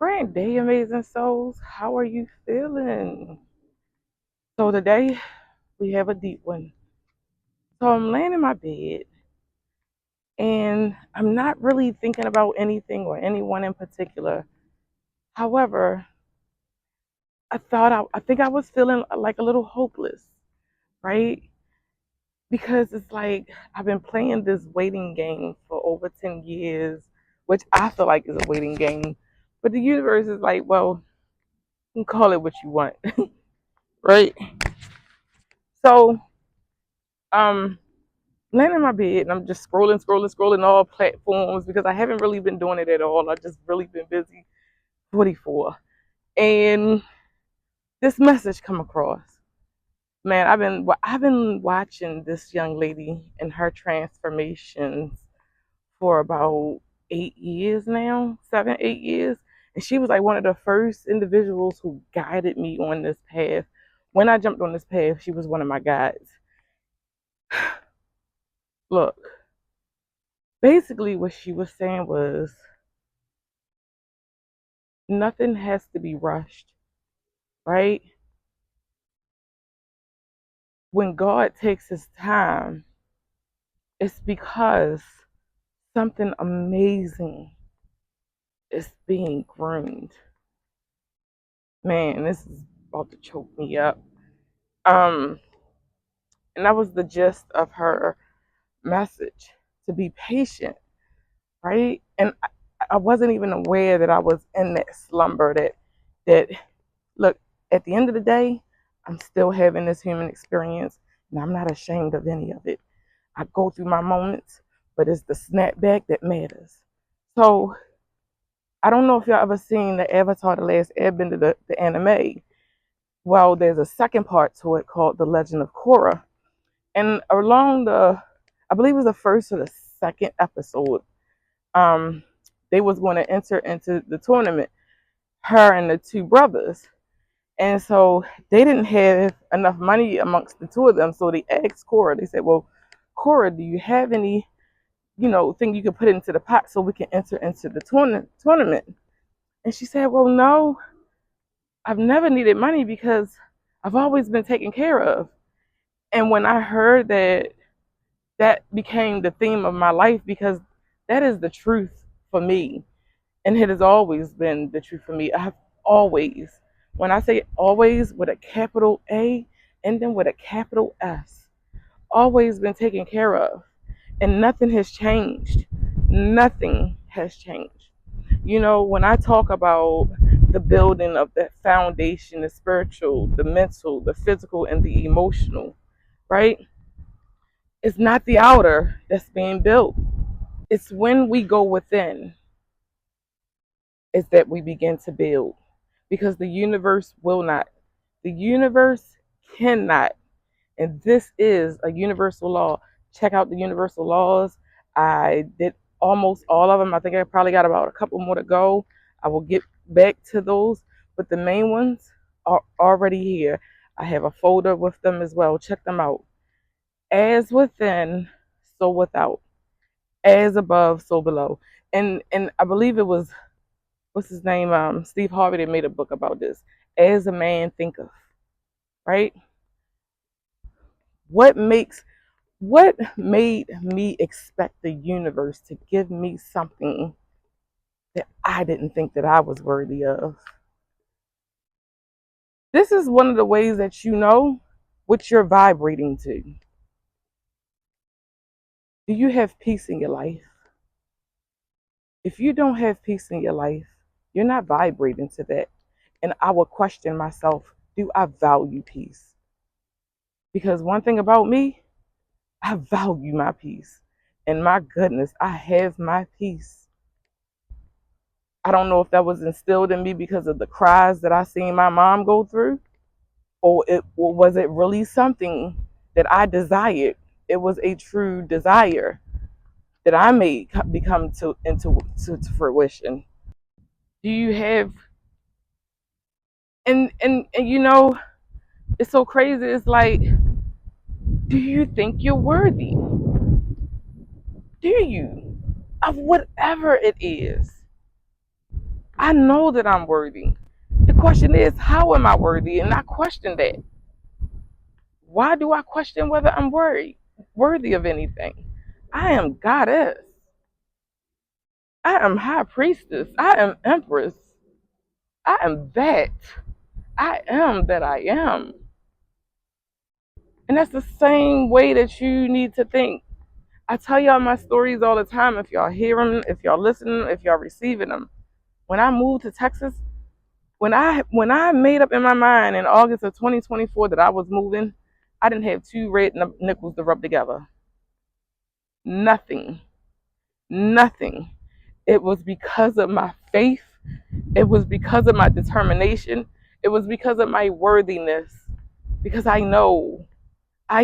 Great day, amazing souls. How are you feeling? So today we have a deep one. So I'm laying in my bed and I'm not really thinking about anything or anyone in particular. However, I think I was feeling like a little hopeless, right? Because it's like I've been playing this waiting game for over 10 years, which I feel like is a waiting game. But the universe is like, well, you can call it what you want, right? So, um, laying in my bed and I'm just scrolling all platforms because I haven't really been doing it at all. I just really been busy 44. And this message come across. Man, I've been watching this young lady and her transformations for about 8 years now, 7, 8 years. And she was like one of the first individuals who guided me on this path. When I jumped on this path, she was one of my guides. Look, basically what she was saying was nothing has to be rushed, right? When God takes his time, it's because something amazing is being groomed. Man, this is about to choke me up. Um, and that was the gist of her message, to be patient, right? And I wasn't even aware that I was in that slumber that look, at the end of the day, I'm still having this human experience and I'm not ashamed of any of it. I go through my moments, but it's the snapback that matters. So I don't know if y'all ever seen the Avatar, the Last Airbender, the anime. Well, there's a second part to it called The Legend of Korra. And along I believe it was the first or the second episode, um, they was going to enter into the tournament, her and the two brothers. And so they didn't have enough money amongst the two of them. So they asked Cora, they said, well, Cora, do you have any, thing you can put into the pot so we can enter into the tournament? And she said, well, no, I've never needed money because I've always been taken care of. And when I heard that, that became the theme of my life because that is the truth for me. And it has always been the truth for me. I have always, when I say always with a capital A and then with a capital S, always been taken care of. And nothing has changed. Nothing has changed. When I talk about the building of that foundation, the spiritual, the mental, the physical, and the emotional, right? It's not the outer that's being built. It's when we go within is that we begin to build because the universe will not. The universe cannot. And this is a universal law. Check out the universal laws. I did almost all of them. I think I probably got about a couple more to go. I will get back to those, but the main ones are already here. I have a folder with them as well. Check them out. As within, so without. As above, so below. And I believe it was what's his name? Steve Harvey that made a book about this. As a man thinketh, right? What makes what made me expect the universe to give me something that I didn't think that I was worthy of? This is one of the ways that you know what you're vibrating to. Do you have peace in your life? If you don't have peace in your life, you're not vibrating to that. And I will question myself, do I value peace? Because one thing about me, I value my peace. And my goodness, I have my peace. I don't know if that was instilled in me because of the cries that I seen my mom go through, or was it really something that I desired? It was a true desire that I made become to fruition. Do you have and it's so crazy. It's like, do you think you're worthy? Do you? Of whatever it is. I know that I'm worthy. The question is, how am I worthy? And I question that. Why do I question whether I'm worthy of anything? I am goddess. I am high priestess. I am empress. I am that. I am that I am. And that's the same way that you need to think. I tell y'all my stories all the time. If y'all hear them, if y'all listening, if y'all receiving them. When I moved to Texas, when I made up in my mind in August of 2024 that I was moving, I didn't have two red nickels to rub together. Nothing. Nothing. It was because of my faith. It was because of my determination. It was because of my worthiness. Because I know I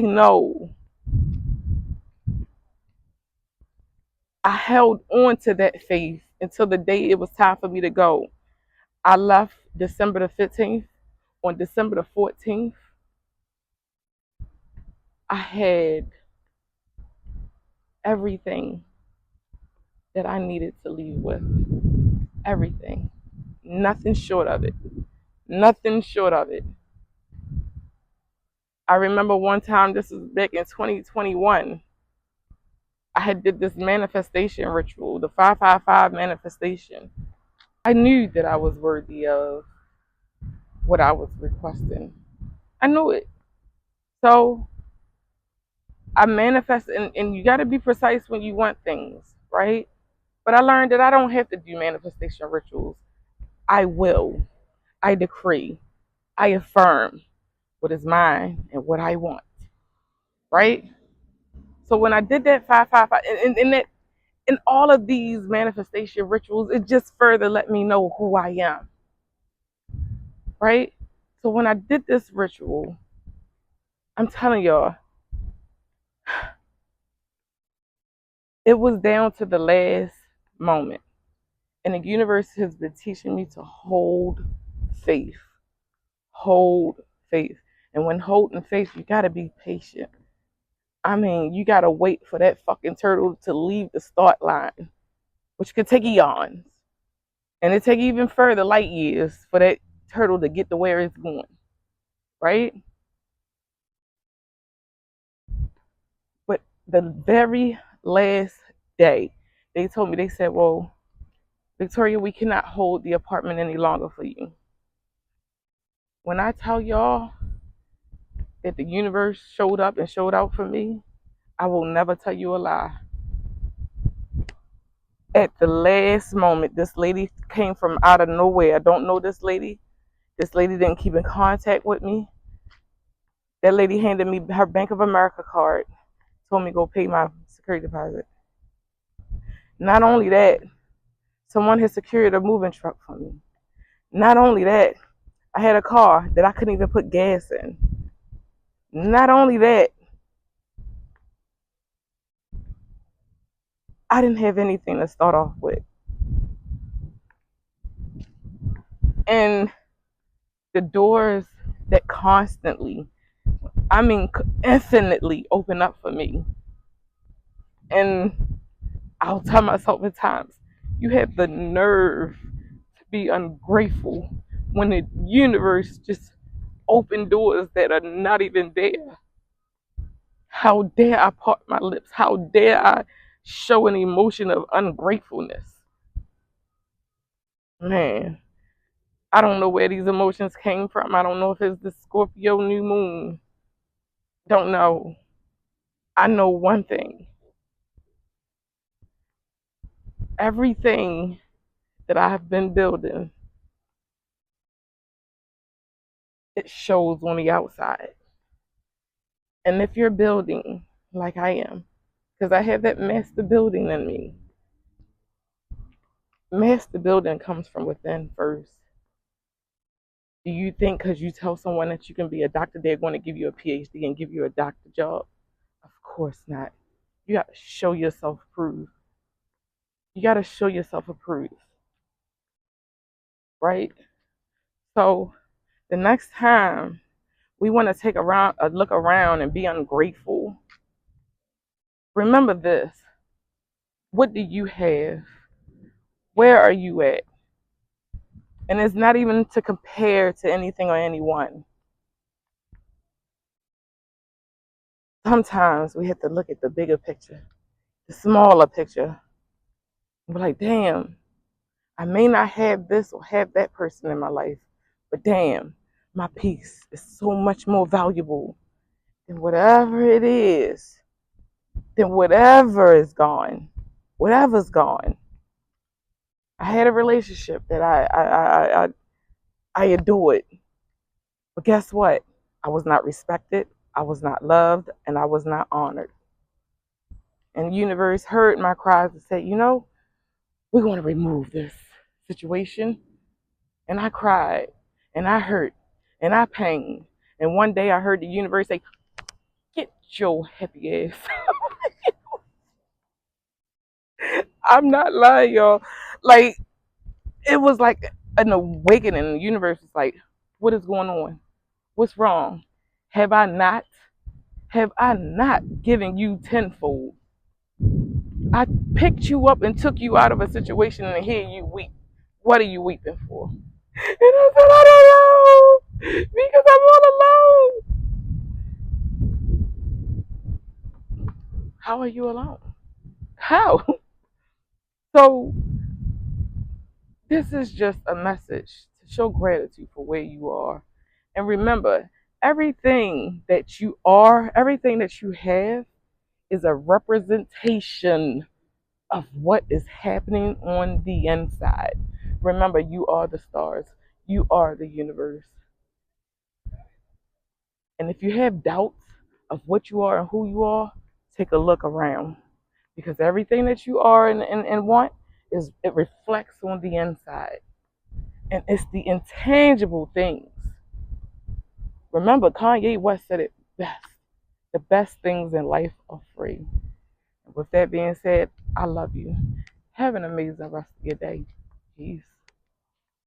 held on to that faith until the day it was time for me to go. I left December the 15th. On December the 14th, I had everything that I needed to leave with. Everything. Nothing short of it. Nothing short of it. I remember one time, this was back in 2021, I had did this manifestation ritual, the 555 manifestation. I knew that I was worthy of what I was requesting. I knew it. So I manifest, and you got to be precise when you want things, right? But I learned that I don't have to do manifestation rituals. I will. I decree. I affirm what is mine and what I want, right? So when I did that 555, and that in all of these manifestation rituals, it just further let me know who I am, right? So when I did this ritual, I'm telling y'all, it was down to the last moment. And the universe has been teaching me to hold faith. Hold faith. And when holding faith, you gotta be patient. I mean, you gotta wait for that fucking turtle to leave the start line, which could take eons. And it take even further light years for that turtle to get to where it's going, right? But the very last day, they told me, they said, well, Victoria, we cannot hold the apartment any longer for you. When I tell y'all that the universe showed up and showed out for me, I will never tell you a lie. At the last moment, this lady came from out of nowhere. I don't know this lady. This lady didn't keep in contact with me. That lady handed me her Bank of America card, told me to go pay my security deposit. Not only that, someone had secured a moving truck for me. Not only that, I had a car that I couldn't even put gas in. Not only that, I didn't have anything to start off with. And the doors that constantly, I mean, infinitely open up for me. And I'll tell myself at times, you have the nerve to be ungrateful when the universe just open doors that are not even there. How dare I part my lips? How dare I show an emotion of ungratefulness? Man, I don't know where these emotions came from. I don't know if it's the Scorpio new moon. Don't know. I know one thing. Everything that I have been building, it shows on the outside. And if you're building like I am, because I have that master building in me, master building comes from within first. Do you think because you tell someone that you can be a doctor, they're going to give you a PhD and give you a doctor job? Of course not. You got to show yourself approved. You got to show yourself approved, right? So the next time we want to take a look around and be ungrateful, remember this. What do you have? Where are you at? And it's not even to compare to anything or anyone. Sometimes we have to look at the bigger picture, the smaller picture, and be like, damn, I may not have this or have that person in my life, but damn, my peace is so much more valuable than whatever it is, than whatever is gone. Whatever's gone. I had a relationship that I adored. But guess what? I was not respected, I was not loved, and I was not honored. And the universe heard my cries and said, we're going to remove this situation. And I cried, and I hurt, and I pained. And one day I heard the universe say, get your happy ass. I'm not lying, y'all. Like, it was like an awakening. The universe was like, what is going on? What's wrong? Have I not? Have I not given you tenfold? I picked you up and took you out of a situation and here you weep. What are you weeping for? And I said, I don't know. Because I'm all alone. How are you alone? How? So this is just a message to show gratitude for where you are. And remember, everything that you are, everything that you have is a representation of what is happening on the inside. Remember, you are the stars, you are the universe. And if you have doubts of what you are and who you are, take a look around. Because everything that you are and want it reflects on the inside. And it's the intangible things. Remember, Kanye West said it best. The best things in life are free. And with that being said, I love you. Have an amazing rest of your day. Peace.